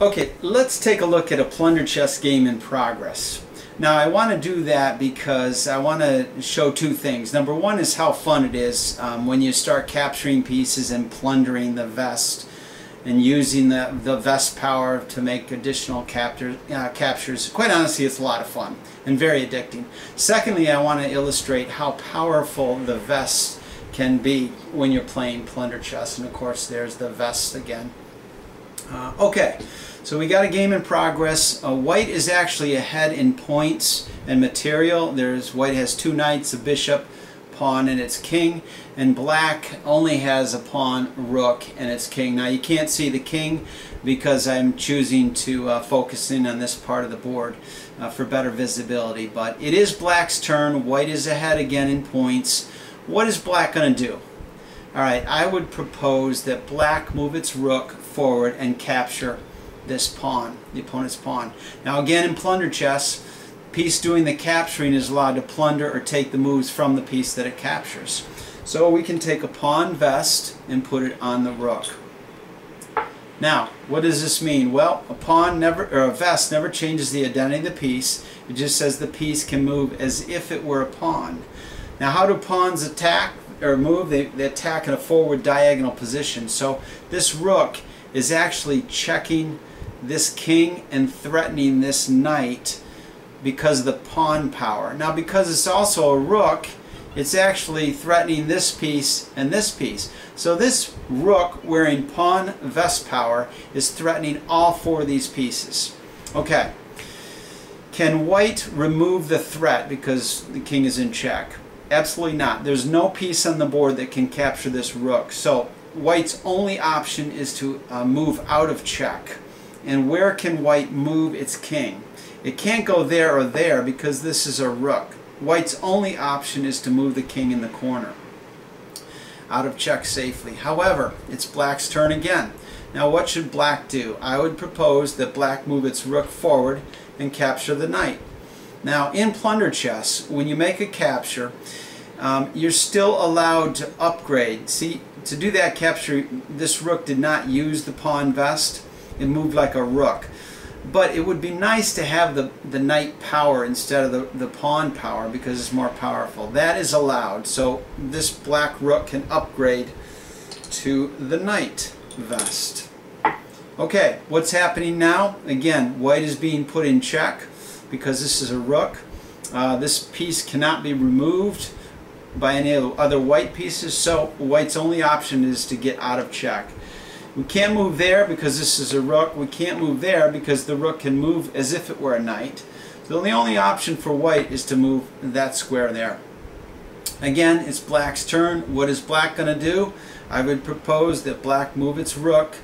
Okay, let's take a look at a PlunderChess game in progress. Now I want to do that because I want to show two things. Number one is how fun it is when you start capturing pieces and plundering the vest and using the vest power to make additional captures. Quite honestly, it's a lot of fun and very addicting. Secondly, I want to illustrate how powerful the vest can be when you're playing PlunderChess. And of course, there's the vest again. Okay, so we got a game in progress. White is actually ahead in points and material. White has two knights, a bishop, pawn, and its king, and black only has a pawn, rook, and its king. Now you can't see the king because I'm choosing to focus in on this part of the board for better visibility, but it is black's turn. White is ahead again in points. What is black going to do? Alright, I would propose that black move its rook forward and capture this pawn, the opponent's pawn. Now again, in PlunderChess, piece doing the capturing is allowed to plunder or take the moves from the piece that it captures. So we can take a pawn vest and put it on the rook. Now, what does this mean? Well, a vest never changes the identity of the piece. It just says the piece can move as if it were a pawn. Now, how do pawns attack or move? They attack in a forward diagonal position. So this rook is actually checking this king and threatening this knight because of the pawn power. Now, because it's also a rook, it's actually threatening this piece and this piece. So this rook wearing pawn vest power is threatening all four of these pieces. Okay, can white remove the threat because the king is in check? Absolutely not. There's no piece on the board that can capture this rook. So white's only option is to move out of check. And where can white move its king? It can't go there or there because this is a rook. White's only option is to move the king in the corner out of check safely. However, it's black's turn again. Now what should black do? I would propose that black move its rook forward and capture the knight. Now in PlunderChess, when you make a capture, you're still allowed to upgrade. See, to do that capture, this rook did not use the pawn vest. It moved like a rook. But it would be nice to have the knight power instead of the pawn power because it's more powerful. That is allowed. So this black rook can upgrade to the knight vest. Okay, what's happening now? Again, white is being put in check because this is a rook. This piece cannot be removed by any other white pieces, so white's only option is to get out of check. We can't move there because this is a rook. We can't move there because the rook can move as if it were a knight. So the only option for white is to move that square there. Again, it's black's turn. What is black going to do? I would propose that black move its rook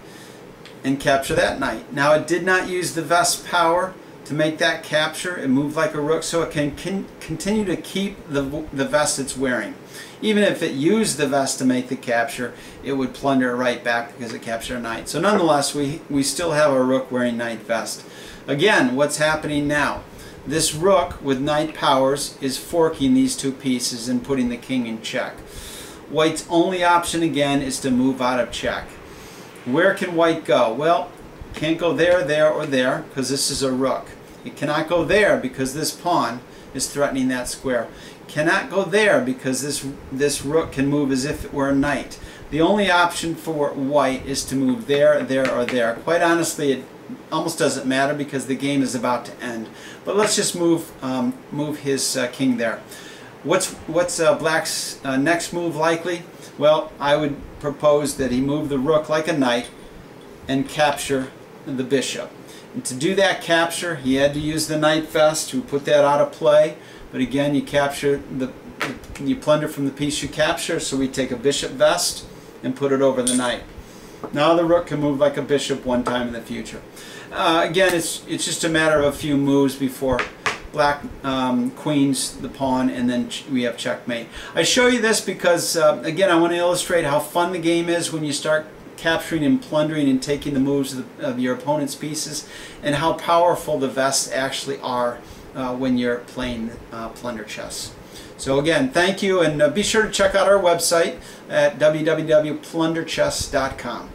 and capture that knight. Now it did not use the vest power to make that capture. It moved like a rook, so it can continue to keep the vest it's wearing. Even if it used the vest to make the capture, it would plunder it right back because it captured a knight. So nonetheless, we still have a rook wearing knight vest. Again, what's happening now? This rook with knight powers is forking these two pieces and putting the king in check. White's only option again is to move out of check. Where can white go? Well, can't go there, there, or there because this is a rook. It cannot go there because this pawn is threatening that square. Cannot go there because this rook can move as if it were a knight. The only option for white is to move there, there, or there. Quite honestly, it almost doesn't matter because the game is about to end. But let's just move his king there. What's black's next move likely? Well, I would propose that he move the rook like a knight and capture the bishop. And to do that capture, he had to use the knight vest to put that out of play. But again, you plunder from the piece you capture, so we take a bishop vest and put it over the knight. Now the rook can move like a bishop one time in the future. Again, it's just a matter of a few moves before black queens the pawn, and then we have checkmate. I show you this because, again, I want to illustrate how fun the game is when you start capturing and plundering and taking the moves of your opponent's pieces, and how powerful the vests actually are when you're playing PlunderChess. So again, thank you, and be sure to check out our website at www.plunderchess.com.